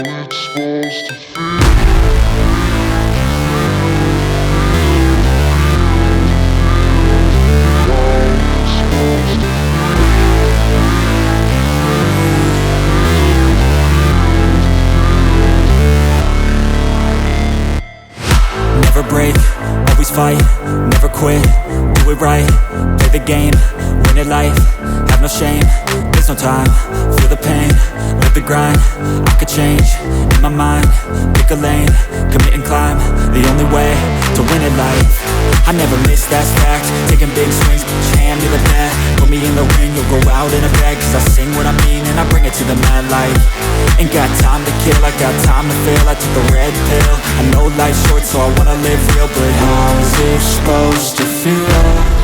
it's supposed to feel. Never break, always fight, never quit, do it right, play the game, win it life, have no shame, there's no time, feel the pain, live the grind, I could change, in my mind, pick a lane, commit and climb, the only way to win it life. I never miss, that's fact, taking big swings, put your hand to the bat, put me in the ring, you'll go out in a bag, cause I sing what I mean and I bring it to the mad light. Ain't got time to kill, I got time to feel, I took the red pill, I know life's short so I wanna live real, but how's it supposed to feel?